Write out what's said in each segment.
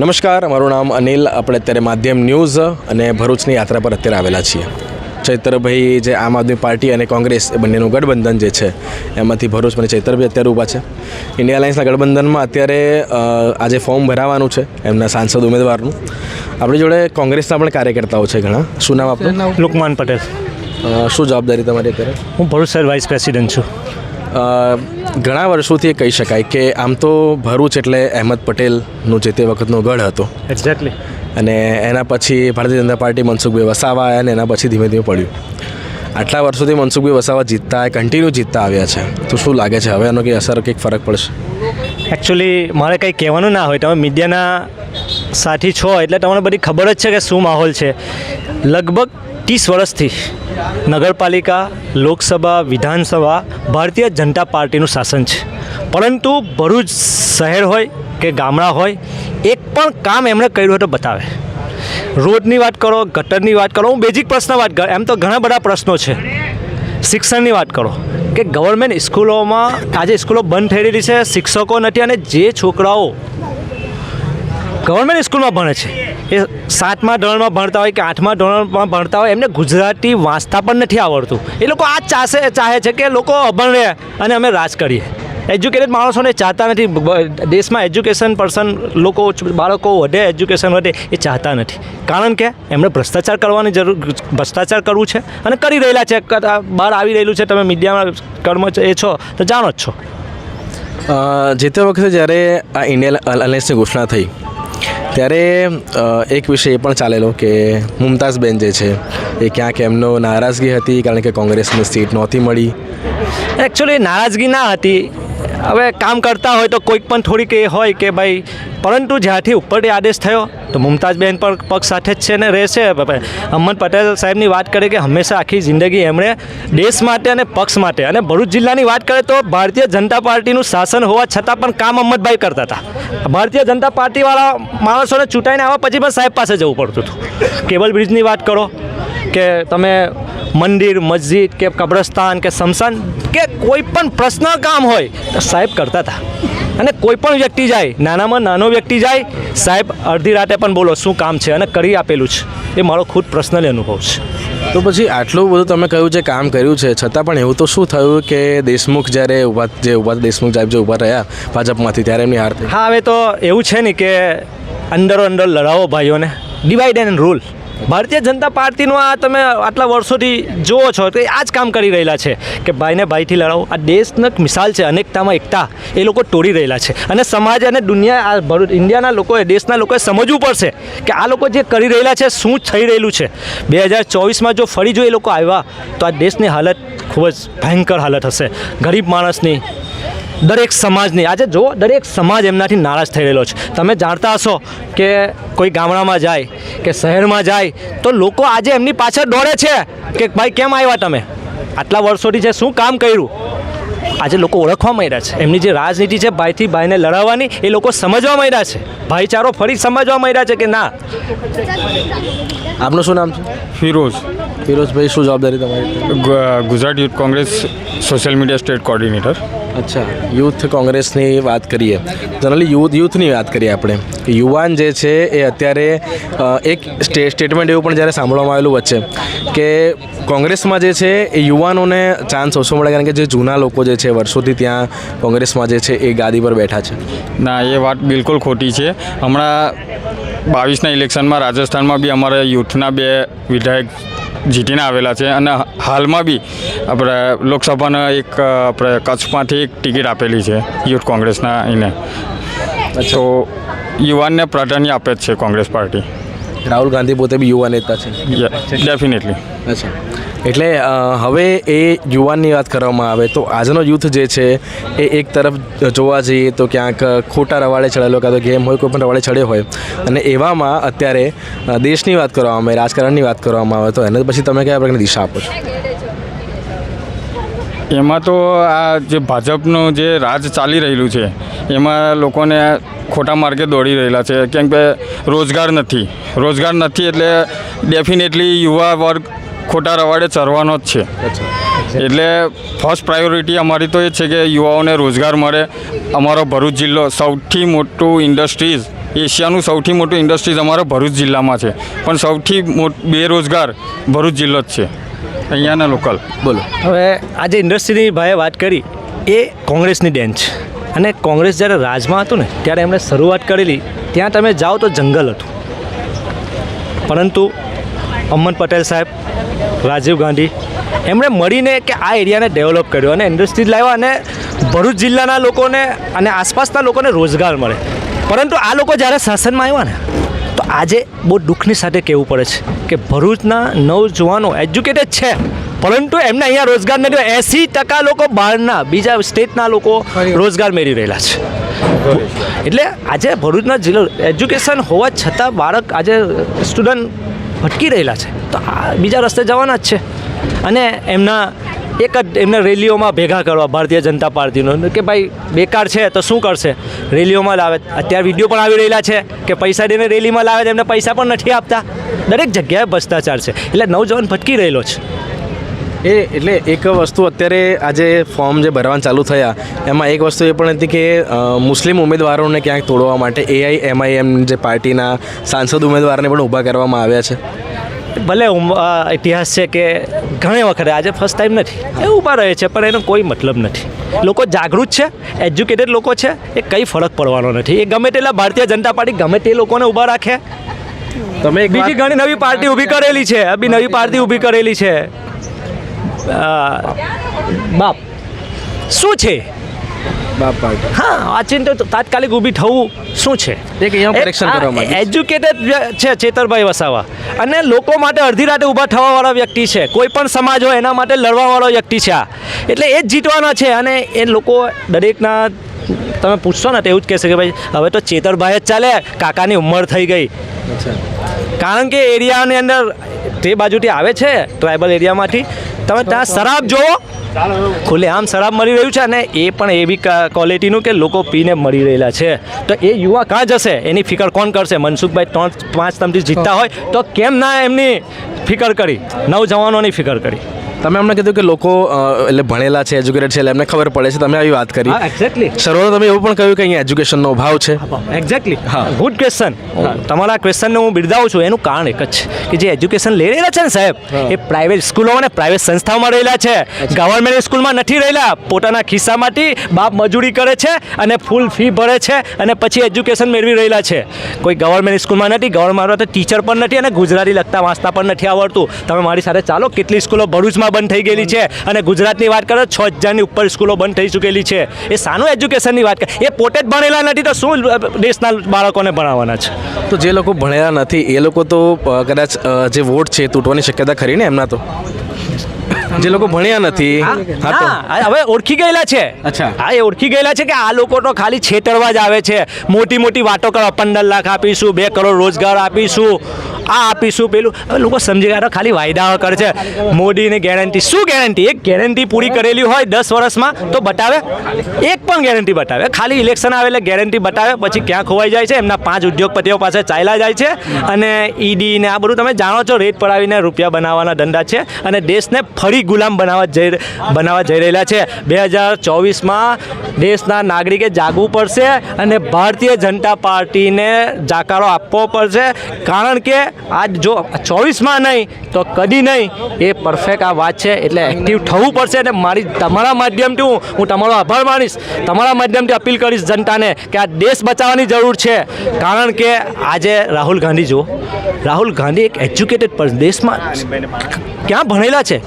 નમસ્કાર, મારું નામ અનિલ. આપણે અત્યારે માધ્યમ ન્યૂઝ અને ભરૂચની યાત્રા પર અત્યારે આવેલા છીએ. ચૈતરભાઈ જે આમ આદમી પાર્ટી અને કોંગ્રેસ એ બંનેનું ગઠબંધન જે છે એમાંથી ભરૂચમાં ચૈતરભાઈ અત્યારે ઊભા છે. ઇન્ડિયા અલાયન્સના ગઠબંધનમાં અત્યારે આજે ફોર્મ ભરાવાનું છે એમના સાંસદ ઉમેદવારનું. આપણી જોડે કોંગ્રેસના પણ કાર્યકર્તાઓ છે ઘણા. શું નામ આપણું? લુકમાન પટેલ. શું જવાબદારી તમારી અત્યારે? હું ભરૂચ શહેર વાઇસ પ્રેસિડેન્ટ છું. ઘણા વર્ષોથી કહી શકાય કે આમ તો ભરૂચ એટલે અહેમદ પટેલનું જે તે વખતનો ગઢ હતો એક્ઝેક્ટલી. અને એના પછી ભારતીય જનતા પાર્ટી મનસુખભાઈ વસાવા આવ્યા અને એના પછી ધીમે ધીમે પડ્યું. આટલા વર્ષોથી મનસુખભાઈ વસાવા જીતતા કન્ટિન્યુ જીતતા આવ્યા છે, તો શું લાગે છે હવે એનો કંઈ અસર કંઈક ફરક પડશે? એકચ્યુઅલી મારે કંઈ કહેવાનું ના હોય, તમે મીડિયાના સાથી છો એટલે તમને બધી ખબર જ છે કે શું માહોલ છે. લગભગ 30 વર્ષથી નગરપાલિકા, લોકસભા, વિધાનસભા ભારતીય જનતા પાર્ટીનું શાસન છે. પરંતુ ભરૂચ શહેર હોય કે ગામડા હોય, એક પણ કામ એમણે કર્યું હોય તો બતાવે. રોડની વાત કરો, ગટરની વાત કરો, હું બેઝિક પ્રશ્ન વાત કરું, એમ તો ઘણા બધા પ્રશ્નો છે. શિક્ષણની વાત કરો કે ગવર્મેન્ટ સ્કૂલોમાં આજે સ્કૂલો બંધ થઈ રહેલી છે, શિક્ષકો નથી, અને જે છોકરાઓ ગવર્મેન્ટ સ્કૂલમાં ભણે છે એ 7મા ધોરણમાં ભણતા હોય કે 8મા ધોરણમાં ભણતા હોય, એમને ગુજરાતી વાંચતા પણ નથી આવડતું. એ લોકો આ ચાહે છે કે લોકો અભણ રહે અને અમે રાજ કરીએ. એજ્યુકેટેડ માણસોને ચાહતા નથી. દેશમાં એજ્યુકેશન પર્સન લોકો, બાળકો વધે, એજ્યુકેશન વધે એ ચાહતા નથી. કારણ કે એમણે ભ્રષ્ટાચાર કરવાની ભ્રષ્ટાચાર કરવું છે અને કરી રહેલા છે. બહાર આવી રહેલું છે, તમે મીડિયામાં કર્મ એ છો તો જાણો જ છો. જે તે વખતે જ્યારે આ ઇન્ડિયા અલાયન્સની ઘોષણા થઈ ત્યારે એક વિષય એ પણ ચાલેલો કે મુમતાઝબેન જે છે એ ક્યાંક એમનો નારાજગી હતી કારણ કે કોંગ્રેસની સીટ નહોતી મળી. એકચ્યુઅલી નારાજગી ના હતી. હવે કામ કરતા હોય તો કોઈક પણ થોડીક એ હોય કે ભાઈ, પરંતુ જ્યાંથી ઉપરથી આદેશ થયો તો મુમતાઝબેન પણ પક્ષ સાથે જ છે ને રહેશે. અહમદ પટેલ સાહેબની વાત કરીએ કે હંમેશા આખી જિંદગી એમણે દેશ માટે અને પક્ષ માટે, અને ભરૂચ જિલ્લાની વાત કરીએ તો ભારતીય જનતા પાર્ટીનું શાસન હોવા છતાં પણ કામ અહમદભાઈ કરતા હતા. ભારતીય જનતા પાર્ટીવાળા માણસોને ચૂંટાઈને આવ્યા પછી પણ સાહેબ પાસે જવું પડતું હતું. કેબલ બ્રિજની વાત કરો કે તમે મંદિર, મસ્જિદ કે કબ્રસ્તાન કે સ્મશાન કે કોઈ પણ પર્સનલ કામ હોય તો સાહેબ કરતા હતા. અને કોઈ પણ વ્યક્તિ જાય, નાનામાં નાનો વ્યક્તિ જાય, સાહેબ અડધી રાતે પણ બોલો શું કામ છે અને કરી આપેલું છે. એ મારો ખુદ પર્સનલી અનુભવ છે. તો પછી આટલું બધું તમે કહ્યું છે, કામ કર્યું છે, છતાં પણ એવું તો શું થયું કે દેશમુખ જ્યારે દેશમુખ સાહેબ જે ઊભા રહ્યા ભાજપમાંથી ત્યારે એમની હાર થઈ? હા, હવે તો એવું છે ને કે અંદરો અંદર લડાવો ભાઈઓને, divide and rule. Bharatiya Janata પાર્ટીનું આ તમે આટલા વર્ષોથી જુઓ છો તો આ જ કામ કરી રહેલા છે કે ભાઈને ભાઈથી લડાવો. આ દેશની મિસાલ છે, અનેકતામાં એકતા. એ લોકો તોડી રહેલા છે અને સમાજ અને દુનિયા, આ ઇન્ડિયાના લોકોએ, દેશના લોકોએ સમજવું પડશે કે આ લોકો જે કરી રહેલા છે શું થઈ રહેલું છે. 2024માં જો ફરી જો એ લોકો આવ્યા તો આ દેશની હાલત ખૂબ જ ભયંકર હાલત હશે. ગરીબ માણસની, દરેક સમાજની. આજે જો દરેક સમાજ એમનાથી નારાજ થઈ રહેલો છે. તમે જાણતા હશો કે કોઈ ગામડામાં જાય કે શહેરમાં જાય તો લોકો આજે એમની પાછળ દોડે છે કે ભાઈ કેમ આવ્યા તમે, આટલા વર્ષોથી છે શું કામ કર્યું. આજે લોકો ઓળખવા માંડ્યા છે. એમની જે રાજનીતિ છે ભાઈથી ભાઈને લડાવવાની, એ લોકો સમજવા માંડ્યા છે. ભાઈચારો ફરી સમજવા માંડ્યા છે કે ના. આપનું શું નામ છે? ફિરોઝભાઈ, શું જવાબદારી તમારી? Gujarat youth Congress social media state coordinator. અચ્છા, યુથ કોંગ્રેસની વાત કરીએ, જનરલી યુથની વાત કરીએ આપણે. યુવાન જે છે એ અત્યારે એક સ્ટેટમેન્ટ એવું પણ જ્યારે સાંભળવામાં આવેલું વચ્ચે કે કોંગ્રેસમાં જે છે એ યુવાનોને ચાન્સ ઓછો મળે કારણ કે જે જૂના લોકો જે છે વર્ષોથી ત્યાં કોંગ્રેસમાં જે છે એ ગાદી પર બેઠા છે. ના, એ વાત બિલકુલ ખોટી છે. હમણાં 22ના ઇલેક્શનમાં રાજસ્થાનમાં બી અમારા યુથના 2 વિધાયક જીતીને આવેલા છે અને હાલમાં બી આપણે લોકસભાના એક આપણે કચ્છમાંથી એક ટિકિટ આપેલી છે યુથ કોંગ્રેસના એને. તો યુવાનને પ્રાધાન્ય આપે જ છે કોંગ્રેસ પાર્ટી. રાહુલ ગાંધી પોતે બી યુવા નેતા છે. ડેફિનેટલી. અચ્છા, એટલે હવે એ યુવાનની વાત કરવામાં આવે તો આજનો યુથ જે છે એ એક તરફ જોવા જઈએ તો ક્યાંક ખોટા રવાડે ચડેલો, કાં તો ગેમ હોય, કોઈ પણ રવાડે ચડ્યો હોય, અને એવામાં અત્યારે દેશની વાત કરવામાં આવે, રાજકારણની વાત કરવામાં આવે તો એને પછી તમે કયા પ્રકારની દિશા આપો છો? એમાં તો આ જે ભાજપનું જે રાજ ચાલી રહેલું છે એમાં લોકોને ખોટા માર્ગે દોડી રહેલા છે. કેમ કે રોજગાર નથી એટલે ડેફિનેટલી યુવા વર્ગ ખોટા રવાડે ચરવાનો જ છે. એટલે ફર્સ્ટ પ્રાયોરિટી અમારી તો એ છે કે યુવાઓને રોજગાર મળે. અમારો ભરૂચ જિલ્લો સૌથી મોટું ઇન્ડસ્ટ્રીઝ એશિયાનું સૌથી મોટું ઇન્ડસ્ટ્રીઝ અમારા ભરૂચ જિલ્લામાં છે, પણ સૌથી બેરોજગાર ભરૂચ જિલ્લો જ છે, અહીંયાના લોકલ. બોલો. હવે આજે ઇન્ડસ્ટ્રીની ભાઈએ વાત કરી એ કોંગ્રેસની દેન છે, અને કોંગ્રેસ જ્યારે રાજમાં હતું ને ત્યારે એમણે શરૂઆત કરેલી, ત્યાં તમે જાઓ તો જંગલ હતું, પરંતુ અમન પટેલ સાહેબ, રાજીવ ગાંધી એમણે મળીને કે આ એરિયાને ડેવલપ કર્યો અને ઇન્ડસ્ટ્રીઝ લાવ્યા અને ભરૂચ જિલ્લાના લોકોને અને આસપાસના લોકોને રોજગાર મળે. પરંતુ આ લોકો જ્યારે શાસનમાં આવ્યા ને તો આજે બહુ દુઃખની સાથે કહેવું પડે છે કે ભરૂચના નવજુવાનો એજ્યુકેટેડ છે, પરંતુ એમને અહીંયા રોજગાર નથી. 80% લોકો બહારના બીજા સ્ટેટના લોકો રોજગાર મેળવી રહેલા છે. એટલે આજે ભરૂચના જિલ્લો એજ્યુકેશન હોવા છતાં બાળક આજે સ્ટુડન્ટ ભટકી રહેલા છે, તો આ બીજા રસ્તે જવાના જ છે. અને એમને રેલીઓમાં ભેગા કરવા ભારતીય જનતા પાર્ટીનો કે ભાઈ બેકાર છે તો શું કરશે, રેલીઓમાં લાવે. અત્યારે વિડીયો પણ આવી રહેલા છે કે પૈસા દઈને રેલીમાં લાવે, એમને પૈસા પણ નથી આપતા. દરેક જગ્યાએ ભ્રષ્ટાચાર છે, એટલે નવજવાન ભટકી રહેલો છે. એટલે એક વસ્તુ અત્યારે આજે ફોર્મ જે ભરવાના ચાલુ થયા એમાં એક વસ્તુ એ પણ હતી કે મુસ્લિમ ઉમેદવારોને ક્યાંક તોડવા માટે AIMIM જે પાર્ટીના સાંસદ ઉમેદવારને પણ ઊભા કરવામાં આવ્યા છે. ભલે ઇતિહાસ છે કે ઘણી વખતે, આજે ફર્સ્ટ ટાઈમ નથી, એ ઊભા રહે છે, પણ એનો કોઈ મતલબ નથી. લોકો જાગૃત છે, એજ્યુકેટેડ લોકો છે, એ કંઈ ફરક પડવાનો નથી. એ ગમે તેટલા ભારતીય જનતા પાર્ટી ગમે તે લોકોને ઊભા રાખે. તમે બીજી ઘણી નવી પાર્ટી ઊભી કરેલી છે, નવી પાર્ટી ઊભી કરેલી છે. બાપ શું છે? બાપ પાર્ટી. હા, આ ચિંતા તો તાત્કાલિક ઊભી થવું શું છે? એક અહીંયા કરેક્શન કરવા માંગુ છું. એજ્યુકેટેડ છે ચેતરભાઈ વસાવા, અને લોકો માટે અડધી રાતે ઊભા થવાવાળા વ્યક્તિ છે. કોઈ પણ સમાજ હોય એના માટે લડવાવાળો વ્યક્તિ છે આ. એટલે એ જ જીતવાના છે. અને એ લોકો દરેકના તમે પૂછશો ને તો એવું જ કહેશે કે ભાઈ હવે તો ચેતરભાઈ જ ચાલે, કાકાની ઉંમર થઈ ગઈ. કારણ કે એરિયાની અંદર તે બાજુથી આવે છે, ટ્રાઇબલ એરિયામાંથી. તમે ત્યાં શરાબ જુઓ, ખુલ્લેઆમ શરાબ મળી રહ્યું છે, અને એ પણ એવી ક્વોલિટીનું કે લોકો પીને મળી રહેલા છે. તો એ યુવા કાં જશે, એની ફિકર કોણ કરશે? મનસુખભાઈ 3-5 તમથી જીતતા હોય તો કેમ ના એમની ફિકર કરી, નવજવાનોની ફિકર કરી? તમે અમને કીધું કે લોકો એટલે ભણેલા છે, એજ્યુકેટેડ છે, એટલે એમને ખબર પડે છે. તમે આવી વાત કરી. એક્ઝેક્ટલી. શરૂઆત તમે એવું પણ કહ્યું કે અહીંયા એજ્યુકેશનનો અભાવ છે. એક્ઝેક્ટલી. હા. Good question. તમારા ક્વેશ્ચનને હું બિરદાવું છું. એનું કારણ એક જ છે કે જે એજ્યુકેશન લઈ રહેલા છે ને સાહેબ, એ પ્રાઇવેટ સ્કૂલો અને પ્રાઇવેટ સંસ્થાઓમાં રહેલા છે. ગવર્મેન્ટ સ્કૂલમાં નથી રહેલા. પોતાના ખિસ્સામાંથી બાપ મજૂરી કરે છે અને ફૂલ ફી ભરે છે અને પછી એજ્યુકેશન મેળવી રહેલા છે. કોઈ ગવર્મેન્ટ સ્કૂલમાં નથી, ગવર્મેન્ટમાં તો ટીચર પણ નથી અને ગુજરાતી લખતા વાંચતા પણ નથી આવડતું. તમે મારી સાથે ચાલો, કેટલી સ્કૂલો ભરૂચમાં બંધ થઈ ગયેલી છે, અને ગુજરાતની વાત કરો 6000ની ઉપર સ્કૂલો બંધ થઈ ચૂકેલી છે. એ સાનું એજ્યુકેશનની વાત કરે, એ પોતે જ ભણેલા નથી તો શું દેશના બાળકોને ભણાવવાના છે? તો જે લોકો ભણેલા નથી એ લોકો તો કદાચ જે વોટ છે તૂટવાની શક્યતા ખરી ને એમના તો. જે લોકો ભણ્યા નથી હા તો હવે ઓળખી ગયેલા છે. અચ્છા. હા, એ ઓળખી ગયેલા છે કે આ લોકો તો ખાલી છેતરવા જ આવે છે. મોટી મોટી વાતો કરો, 15 લાખ આપીશું, 2 કરોડ રોજગાર આપીશું, આ આપીશું, પેલું. હવે લોકો સમજી ગયા ખાલી વાયદાઓ કરે છે. મોદીની ગેરંટી, શું ગેરંટી? એક ગેરંટી પૂરી કરેલી હોય 10 વર્ષમાં તો બતાવે, એક પણ ગેરંટી બતાવે. ખાલી ઇલેક્શન આવે એટલે ગેરંટી બતાવે, પછી ક્યાં ખોવાઈ જાય છે. એમના 5 ઉદ્યોગપતિઓ પાસે ચાલ્યા જાય છે, અને ઈડી ને આ બધું તમે જાણો છો, રેટ પડાવીને રૂપિયા બનાવવાના ધંધા છે, અને દેશને ફરી ગુલામ બનાવવા જઈ રહેલા છે. 2024માં દેશના નાગરિકે જાગવું પડશે અને ભારતીય જનતા પાર્ટીને જાકારો આપવો પડશે. કારણ કે આજ જો 24માં નહીં તો કદી નહીં, એ પરફેક્ટ આ વાત છે. એટલે એક્ટિવ થવું પડશે. અને તમારા માધ્યમથી હું તમારો આભાર માનીશ, તમારા માધ્યમથી અપીલ કરીશ જનતાને કે આ દેશ બચાવવાની જરૂર છે. કારણ કે આજે રાહુલ ગાંધી જુઓ, રાહુલ ગાંધી એક એજ્યુકેટેડ પર્સન, દેશમાં ક્યાં ભણેલા છે.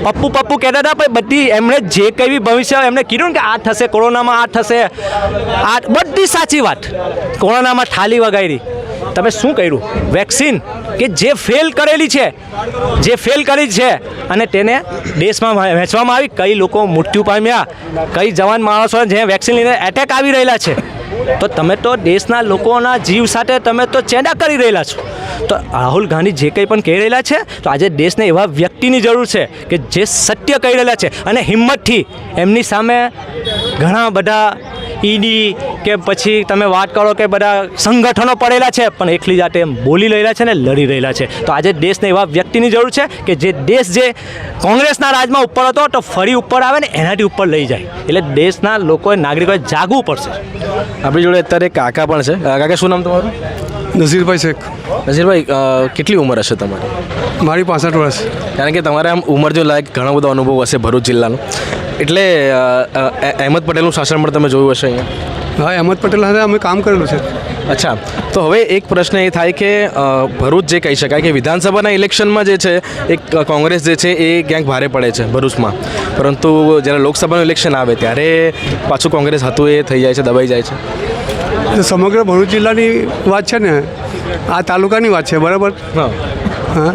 પપ્પુ કહેતા હતા ભાઈ બધી એમણે જે કંઈ ભવિષ્ય એમણે કીધું ને કે આ થશે, કોરોનામાં આ થશે, આ બધી સાચી વાત. કોરોનામાં થાળી વગાડી, તમે શું કર્યું? વેક્સિન કે જે ફેલ કરેલી છે, અને તેને દેશમાં વહેંચવામાં આવી. કઈ લોકો મૃત્યુ પામ્યા, કઈ જવાન માણસો જે વેક્સિન લઈને એટેક આવી રહેલા છે. તો તમે તો દેશના લોકોના જીવ સાથે તમે તો ચેડા કરી રહેલા છો. તો રાહુલ ગાંધી જે કંઈ પણ કહી રહેલા છે, તો આજે દેશને એવા વ્યક્તિની જરૂર છે કે જે સત્ય કહી રહેલા છે અને હિંમતથી એમની સામે ઘણા બધા ઈડી કે પછી તમે વાત કરો કે બધા સંગઠનો પડેલા છે પણ એકલી જાતે એમ બોલી રહેલા છે ને લડી રહેલા છે. તો આજે દેશને એવા વ્યક્તિની જરૂર છે કે જે દેશ જે કોંગ્રેસના રાજમાં ઉપર હતો તો ફરી ઉપર આવે ને એનાથી ઉપર લઈ જાય. એટલે દેશના લોકોએ નાગરિકોએ જાગવું પડશે. આપણી જોડે અત્યારે એક કાકા પણ છે. કાકા શું નામ તમારું? નઝીરભાઈ શેખ. નઝીરભાઈ, કેટલી ઉંમર હશે તમારી? મારી 65 વર્ષ. કારણ કે તમારે આમ ઉંમર જો લાયક ઘણો બધો અનુભવ હશે ભરૂચ જિલ્લાનો, એટલે અહેમદ પટેલનું શાસન પણ તમે જોયું હશે અહીંયા. હા, અહેમદ પટેલ સાથે અમે કામ કરેલું છે. અચ્છા, તો હવે એક પ્રશ્ન એ થાય કે ભરૂચ જે કહી શકાય કે વિધાનસભાના ઇલેક્શનમાં જે છે એક કોંગ્રેસ જે છે એ ક્યાંક ભારે પડે છે ભરૂચમાં, પરંતુ જ્યારે લોકસભાનું ઇલેક્શન આવે ત્યારે પાછું કોંગ્રેસ હતું એ થઈ જાય છે, દબાઈ જાય છે. તો સમગ્ર ભરૂચ જિલ્લાની વાત છે ને, આ તાલુકાની વાત છે, બરાબર? હા, હા,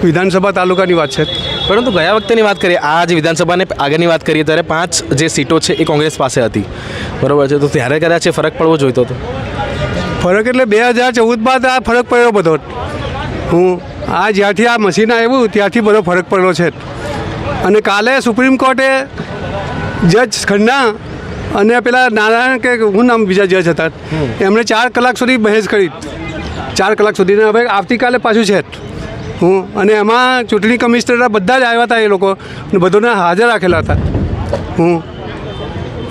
વિધાનસભા તાલુકાની વાત છે. પરંતુ ગયા વખતેની વાત કરીએ, આ જે વિધાનસભાને આગળની વાત કરીએ ત્યારે 5 જે સીટો છે એ કોંગ્રેસ પાસે હતી, બરાબર છે? તો ત્યારે કદાચ એ ફરક પડવો જોઈતો હતો. ફરક એટલે 2014 બાદ આ ફરક પડ્યો બધો. આ જ્યારથી આ મશીન આવ્યું ત્યારથી બધો ફરક પડ્યો છે. અને કાલે સુપ્રીમ કોર્ટે જજ ખન્ના અને પેલા નારાયણ કે હું નામ બીજા જજ હતા, એમણે 4 કલાક સુધી બહેસ કરી. 4 કલાક સુધીને હવે આવતીકાલે પાછું છે. અને એમાં ચૂંટણી કમિશનર બધા જ આવ્યા હતા એ લોકો, અને બધાને હાજર રાખેલા હતા.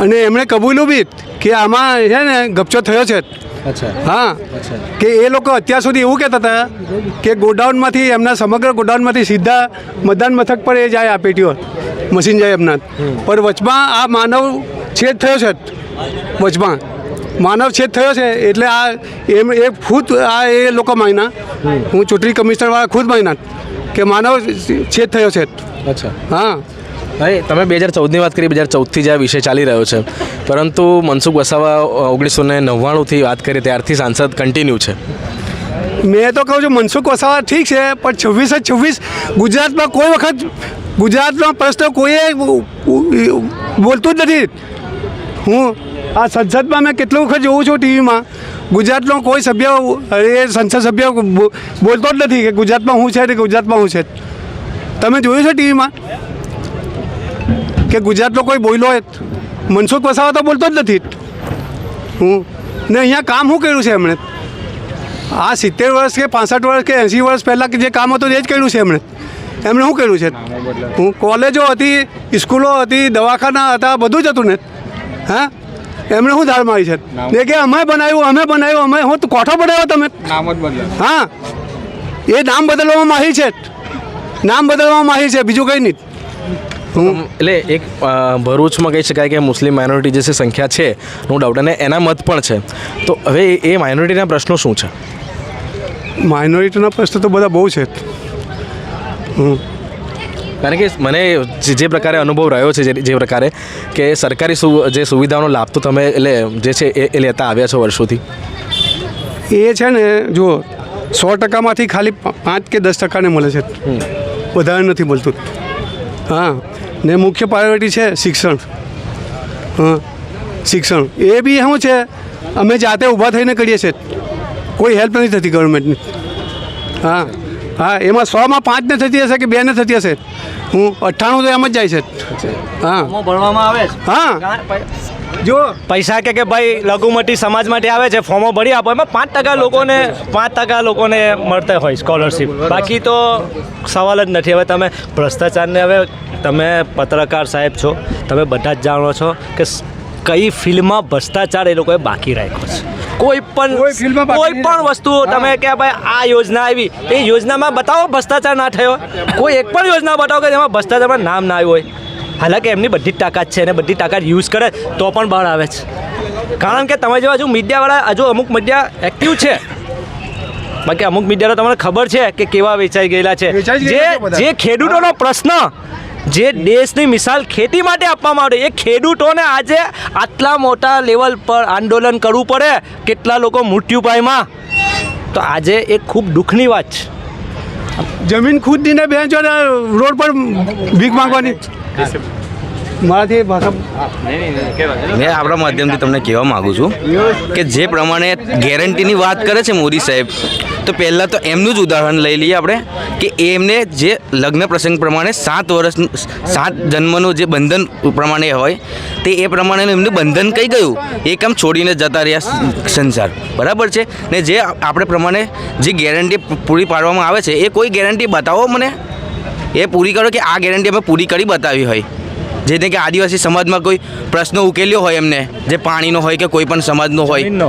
અને એમણે કબૂલ્યું બી કે આમાં છે ને ગપચો થયો છે. અચ્છા. હા, કે એ લોકો અત્યાર સુધી એવું કહેતા હતા કે ગોડાઉનમાંથી, એમના સમગ્ર ગોડાઉનમાંથી સીધા મતદાન મથક પર એ જાય, આ પેટીઓ મશીન જાય એમના. પણ વચમાં આ માનવ છેદ થયો છે. વચમાં માનવ છેદ થયો છે એટલે આ એ ખુદ આ એ લોકો માન્યા, હું ચૂંટણી કમિશનરવાળા ખુદ માન્યા કે માનવ છેદ થયો છે. અચ્છા. હા, ભાઈ, તમે 2014ની વાત કરી, 2014થી જે આ વિષય ચાલી રહ્યો છે, પરંતુ મનસુખ વસાવા 1999થી વાત કરી ત્યારથી સાંસદ કન્ટિન્યુ છે. મેં તો કહું છું મનસુખ વસાવા ઠીક છે, પણ 26 ગુજરાતમાં કોઈ વખત ગુજરાતનો પ્રશ્ન કોઈએ બોલતું જ નથી. હું આ સંસદમાં મેં કેટલી વખત જોઉં છું ટીવીમાં, ગુજરાતનો કોઈ સભ્ય એ સંસદ સભ્ય બોલતો જ નથી કે ગુજરાતમાં શું છે ને ગુજરાતમાં શું છે. તમે જોયું છે ટીવીમાં કે ગુજરાતનો કોઈ બોલ્યો હોય? મનસુખ વસાવા તો બોલતો જ નથી. ને અહીંયા કામ શું કર્યું છે એમણે? આ 70 વર્ષ કે 65 વર્ષ કે 80 વર્ષ પહેલાં જે કામ હતું એ જ કર્યું છે એમણે શું કર્યું છે? કોલેજો હતી, સ્કૂલો હતી, દવાખાના હતા, બધું જ હતું ને. હા, એમણે શું ધાર મારી છે ને કે અમે બનાવ્યું, અમે હું કોઠો બનાવ્યો તમે? હા, એ નામ બદલવામાં માહિર છે, નામ બદલવામાં માહિર છે, બીજું કંઈ નહીં. એટલે એક ભરૂચમાં કહી શકાય કે મુસ્લિમ માઇનોરિટી જે છે સંખ્યા છે, નો ડાઉટ, અને એના મત પણ છે. તો હવે એ માઇનોરિટીના પ્રશ્નો શું છે? માઇનોરિટીના પ્રશ્નો તો બધા બહુ છે. કારણ કે મને જે પ્રકારે અનુભવ રહ્યો છે, જે પ્રકારે કે સરકારી જે સુવિધાઓનો લાભ તો તમે એટલે જે છે એ લેતા આવ્યા છો વર્ષોથી. એ છે ને, જો 100%માંથી ખાલી 5 કે 10% મળે છે, વધારે નથી મળતું. હા, ને મુખ્ય પ્રાયોરિટી છે શિક્ષણ. હા, શિક્ષણ એ બી શું છે, અમે જાતે ઊભા થઈને કરીએ છીએ, કોઈ હેલ્પ નથી થતી ગવર્મેન્ટની. હા હા, એમાં 100માં 5 ને થતી હશે કે 2 ને થતી હશે, 98 તો એમ જ જાય છે. હા, ભણવામાં આવે છે. હા, જો પૈસા કે ભાઈ લઘુમતી સમાજ માટે આવે છે, ફોર્મો ભરી આપો, એમાં 5% લોકોને મળતા હોય સ્કોલરશીપ, બાકી તો સવાલ જ નથી. હવે તમે ભ્રષ્ટાચારને, હવે તમે પત્રકાર સાહેબ છો, તમે બધા જ જાણો છો કે કઈ ફિલ્મમાં ભ્રષ્ટાચાર એ લોકોએ બાકી રાખ્યો છે. કોઈ પણ વસ્તુ તમે કે ભાઈ આ યોજના આવી, એ યોજનામાં બતાવો ભ્રષ્ટાચાર ના થયો. કોઈ એક પણ યોજના બતાવો કે જેમાં ભ્રષ્ટાચારમાં નામ ના આવ્યું હોય. હાલાકી એમની બધી તાકાત છે અને બધી તાકાત યુઝ કરે તો પણ બહાર આવે છે. કારણ કે તમે જેવા હજુ મીડિયાવાળા, હજુ અમુક મીડિયા એક્ટિવ છે, બાકી અમુક મીડિયાનો તમને ખબર છે કે કેવા વેચાઈ ગયેલા છે. જે ખેડૂતોનો પ્રશ્ન, જે દેશની મિસાલ ખેતી માટે આપવામાં આવે, એ ખેડૂતોને આજે આટલા મોટા લેવલ પર આંદોલન કરવું પડે, કેટલા લોકો મૃત્યુ પામ્યા, તો આજે એક ખૂબ દુઃખની વાત છે. જમીન ખુદ દીને બેન જો રોડ પર ભીખ માંગવાની. મારાથી ભાષા મેં આપણા માધ્યમથી તમને કહેવા માગું છું કે જે પ્રમાણે ગેરંટીની વાત કરે છે મોદી સાહેબ, તો તો પહેલાં તો એમનું જ ઉદાહરણ લઈ લઈએ આપણે કે એમને જે લગ્ન પ્રસંગ પ્રમાણે 7 જન્મનું જે બંધન પ્રમાણે હોય તે એ પ્રમાણેનું એમનું બંધન કઈ ગયું, એ કામ છોડીને જતા રહ્યા સંસાર, બરાબર છે ને. જે આપણે પ્રમાણે જે ગેરંટી પૂરી પાડવામાં આવે છે એ કોઈ ગેરંટી બતાવો મને, એ પૂરી કરો કે આ ગેરંટી અમે પૂરી કરી બતાવી હોય. જેને કે આદિવાસી સમાજમાં કોઈ પ્રશ્નો ઉકેલ્યો હોય એમને, જે પાણીનો હોય કે કોઈ પણ સમાજનો હોય,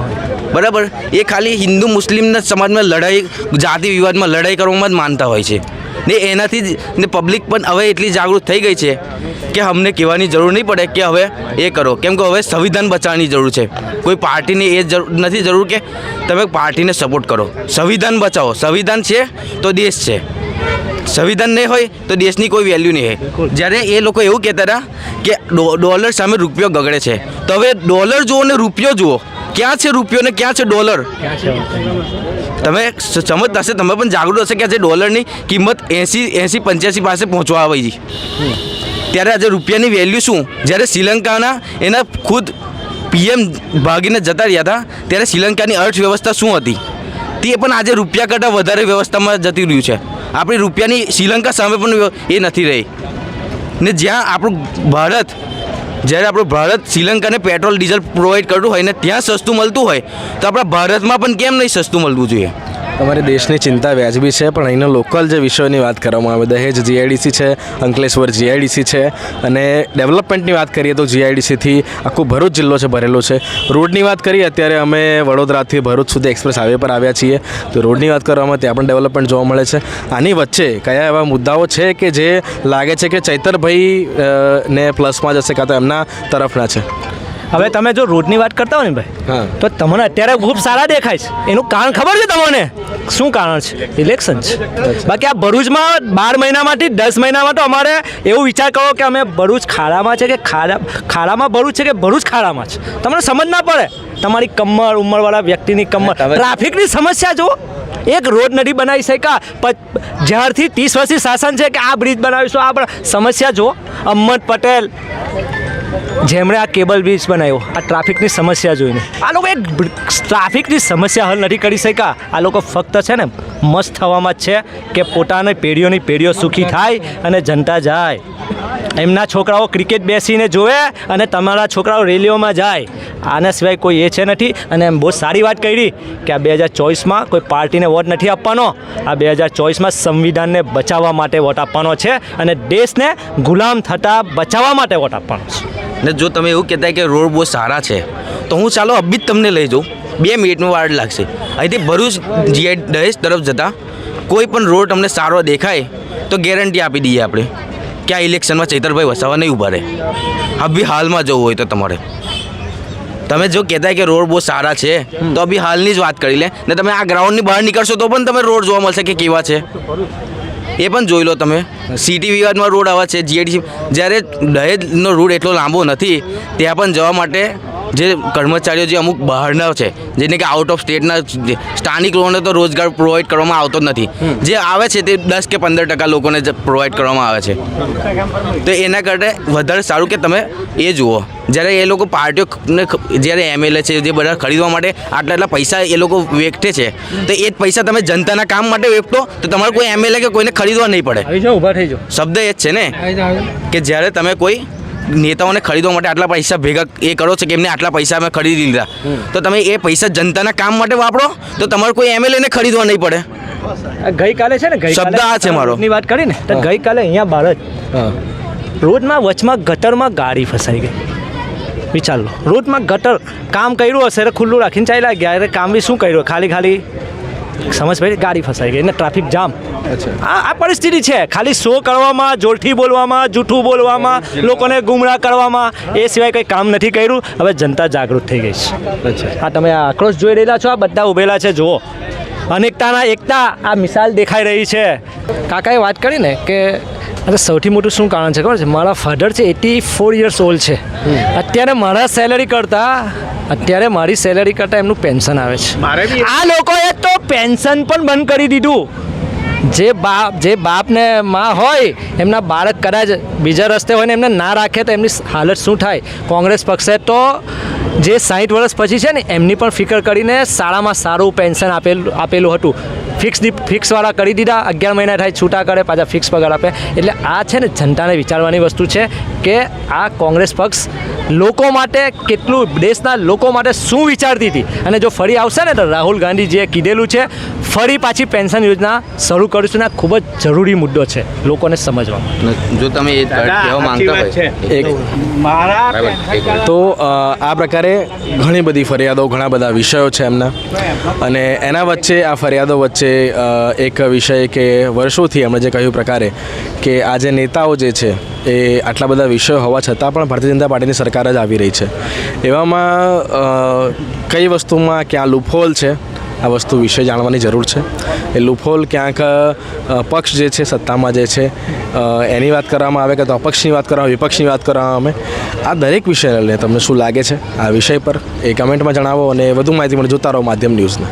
બરાબર, એ ખાલી હિન્દુ મુસ્લિમના સમાજમાં લડાઈ, જાતિ વિવાદમાં લડાઈ કરવામાં જ માનતા હોય છે ને. એનાથી જ ને પબ્લિક પણ હવે એટલી જાગૃત થઈ ગઈ છે કે અમને કહેવાની જરૂર નહીં પડે કે હવે એ કરો, કેમ કે હવે સંવિધાન બચાવવાની જરૂર છે. કોઈ પાર્ટીની એ નથી જરૂર કે તમે પાર્ટીને સપોર્ટ કરો, સંવિધાન બચાવો. સંવિધાન છે તો દેશ છે, સંવિધાન નહીં હોય તો દેશની કોઈ વેલ્યુ નહીં હોય. જ્યારે એ લોકો એવું કહેતા હતા કે ડોલર સામે રૂપિયો ગગડે છે, તો હવે ડોલર જુઓ ને રૂપિયો જુઓ, ક્યાં છે રૂપિયો ને ક્યાં છે ડોલર? તમે સમજતા હશે, તમે પણ જાગૃત હશે કે આજે ડોલરની કિંમત 80-85 પાસે પહોંચવા આવી છે. ત્યારે આજે રૂપિયાની વેલ્યુ શું? જ્યારે શ્રીલંકાના એના ખુદ PM ભાગીને જતા રહ્યા હતા ત્યારે શ્રીલંકાની અર્થવ્યવસ્થા શું હતી તે પણ આજે રૂપિયા કરતાં વધારે વ્યવસ્થામાં જતી રહ્યું છે. આપણી રૂપિયાની શ્રીલંકા સામે પણ એ નથી રહી ને. જ્યાં આપણું ભારત શ્રીલંકાને પેટ્રોલ ડીઝલ પ્રોવાઈડ કરતું હોય ને ત્યાં સસ્તું મળતું હોય તો આપણા ભારતમાં પણ કેમ નહીં સસ્તું મળવું જોઈએ? તમારી દેશની ચિંતા વ્યાજબી છે, પણ અહીંના લોકલ જે વિષયોની વાત કરવામાં આવે, દહેજ GIDC છે, અંકલેશ્વર GIDC છે, અને ડેવલપમેન્ટની વાત કરીએ તો GIDCથી આખું ભરૂચ જિલ્લો છે ભરેલો છે. રોડની વાત કરીએ, અત્યારે અમે વડોદરાથી ભરૂચ સુધી એક્સપ્રેસ હાઈવે પર આવ્યા છીએ, તો રોડની વાત કરવામાં ત્યાં પણ ડેવલપમેન્ટ જોવા મળે છે. આની વચ્ચે કયા એવા મુદ્દાઓ છે કે જે લાગે છે કે ચૈતરભાઈ ને પ્લસમાં જશે કાં તો એમના તરફના છે? હવે તમે જો રોડની વાત કરતા હો ને ભાઈ, હા, તો તમને અત્યારે ખૂબ સારા દેખાય છે. એનું કારણ ખબર છે તમને? શું કારણ છે? ઇલેક્શન છે. બાકી આ ભરૂચમાં 12 મહિનામાંથી 10 મહિનામાં તો અમારે એવું વિચાર કરો કે અમે ભરૂચ ખાડામાં છે કે ખાડામાં ભરૂચ છે કે ભરૂચ ખાડામાં છે, તમને સમજ ના પડે. તમારી કમર ઉંમરવાળા વ્યક્તિની કમર, ટ્રાફિકની સમસ્યા જુઓ. એક રોડ નથી બનાવી શક્યા જ્યારથી 30 વર્ષથી શાસન છે કે આ બ્રિજ બનાવીશું, આ સમસ્યા જુઓ. અહમદ પટેલ જેમણે આ કેબલ બ્રિજ બનાવ્યો, આ ટ્રાફિકની સમસ્યા જોઈને આ લોકો એક ટ્રાફિકની સમસ્યા હલ નથી કરી શક્યા. આ લોકો ફક્ત છે ને મસ્ત થવામાં જ છે કે પોતાની પેઢીઓ સુખી થાય અને જનતા જાય. એમના છોકરાઓ ક્રિકેટ બેસીને જોવે અને તમારા છોકરાઓ રેલીઓમાં જાય. આના સિવાય કોઈ એ છે નથી. અને એમ બહુ સારી વાત કરી કે આ 2024માં કોઈ પાર્ટીને વોટ નથી આપવાનો. આ 2024માં સંવિધાનને બચાવવા માટે વોટ આપવાનો છે અને દેશને ગુલામ થતાં બચાવવા માટે વોટ આપવાનો છે. ને જો તમે એવું કહેતા કે રોડ બહુ સારા છે તો હું ચાલો અભી જ તમને લઈ જાઉં, 2 મિનિટમાં વાર લાગશે. અહીંથી ભરૂચ દહેજ તરફ જતા કોઈ પણ રોડ તમને સારો દેખાય તો ગેરંટી આપી દઈએ આપણે કે આ ઇલેક્શનમાં ચૈતરભાઈ વસાવા નહીં ઊભા રહે. અભી હાલમાં જવું હોય તો તમારે, તમે જો કહેતા કે રોડ બહુ સારા છે તો અભી હાલની જ વાત કરી લે ને. તમે આ ગ્રાઉન્ડની બહાર નીકળશો તો પણ તમે રોડ જોવા મળશે કે કેવા છે એ પણ જોઈ લો તમે. સિટી વિવાદમાં રોડ આવા છે, GIDC જ્યારે દહેજનો રૂટ એટલો લાંબો નથી ત્યાં પણ જવા માટે જે કર્મચારીઓ જે અમુક બહારના છે, જેને કે આઉટ ઓફ સ્ટેટના સ્થાનિક લોકોને તો રોજગાર પ્રોવાઈડ કરવામાં આવતો જ નથી. જે આવે છે તે 10 કે 15% લોકોને પ્રોવાઈડ કરવામાં આવે છે. તો એના કરતાં વધારે સારું કે તમે એ જુઓ. જ્યારે એ લોકો પાર્ટીઓને જ્યારે MLA છે જે બધા ખરીદવા માટે આટલા પૈસા એ લોકો વેચે છે, તો એ જ પૈસા તમે જનતાના કામ માટે વેચતો તો તમારે કોઈ MLA કે કોઈને ખરીદવા નહીં પડે. ઊભા થઈ જાઓ. શબ્દ એ જ છે ને કે જ્યારે તમે કોઈ નેતાઓને ખરીદવા માટે આટલા પૈસા ભેગા એ કરો છો કે એમને આટલા પૈસા અમે ખરીદી લીધા, તો તમે એ પૈસા જનતાના કામ માટે વાપરો તો તમારે કોઈ MLA ને ખરીદવા નહીં પડે. ગઈકાલે છે ને, શબ્દ આ છે મારો. ની વાત કરી ને તો ગઈકાલે અહીંયા બહાર રોડમાં વચમાં ગટરમાં ગાડી ફસાઈ ગઈ. વિચાર લો, રોડમાં ગટર કામ કર્યું હશે એટલે ખુલ્લું રાખીને ચાલ્યા ગયા. એટલે કામ બી શું કર્યું, ખાલી સમજ પડી, ગાડી ફસાઈ ગઈ ને ટ્રાફિક જામ. આ પરિસ્થિતિ છે. ખાલી શો કરવામાં, જોરથી બોલવામાં, જૂઠું બોલવામાં, લોકોને ગુમરાહ કરવામાં, એ સિવાય કંઈ કામ નથી કર્યું. હવે જનતા જાગૃત થઈ ગઈ છે. આ તમે આ આક્રોશ જોઈ રહેલા છો, આ બધા ઊભેલા છે, જુઓ. અનેકતાના એકતા આ મિસાલ દેખાઈ રહી છે. કાકાએ વાત કરી ને કે સૌથી મોટું શું કારણ છે ખબર છે? મારા ફાધર છે 84 યર્સ ઓલ્ડ છે. અત્યારે મારી સેલેરી કરતાં એમનું પેન્શન આવે છે. આ લોકોએ તો પેન્શન પણ બંધ કરી દીધું. જે બાપ ને માં હોય, એમના બાળક કદાચ બીજા રસ્તે હોય ને એમને ના રાખે તો એમની હાલત શું થાય? કોંગ્રેસ પક્ષે તો જે 60 વર્ષ પછી છે ને એમની પણ ફિકર કરીને શાળામાં સારું પેન્શન આપેલું હતું. ફિક્સવાળા કરી દીધા, 11 મહિના થાય છૂટા કરે, પાછા ફિક્સ પગાર આપે. એટલે આ છે ને જનતાને વિચારવાની વસ્તુ છે કે આ કોંગ્રેસ પક્ષ લોકો માટે કેટલું, દેશના લોકો માટે શું વિચારતી હતી. અને જો ફરી આવશે ને તો રાહુલ ગાંધીજીએ કીધેલું છે ફરી પાછી પેન્શન યોજના શરૂ કરીશું ને આ ખૂબ જ જરૂરી મુદ્દો છે લોકોને સમજવામાં. જો તમે એ કહેવા માંગતા હોય તો આ પ્રકારે ઘણી બધી ફરિયાદો, ઘણા બધા વિષયો છે એમના, અને એના વચ્ચે આ ફરિયાદો વચ્ચે એક વિષય કે વર્ષોથી એમણે જે કહ્યું પ્રકારે કે આ જે નેતાઓ જે છે એ આટલા બધા વિષયો હોવા છતાં પણ ભારતીય જનતા પાર્ટીની સરકાર જ આવી રહી છે. એવામાં કઈ વસ્તુમાં ક્યાં લૂપહોલ છે આ વસ્તુ વિશે જાણવાની જરૂર છે. એ લૂપહોલ ક્યાંક પક્ષ જે છે સત્તામાં જે છે એની વાત કરવામાં આવે કે તો અપક્ષની વાત કરવામાં, વિપક્ષની વાત કરવામાં આવે, આ દરેક વિષયને લઈને તમને શું લાગે છે આ વિષય પર એ કમેન્ટમાં જણાવો અને વધુ માહિતી મળે જોતા રહો માધ્યમ ન્યૂઝને.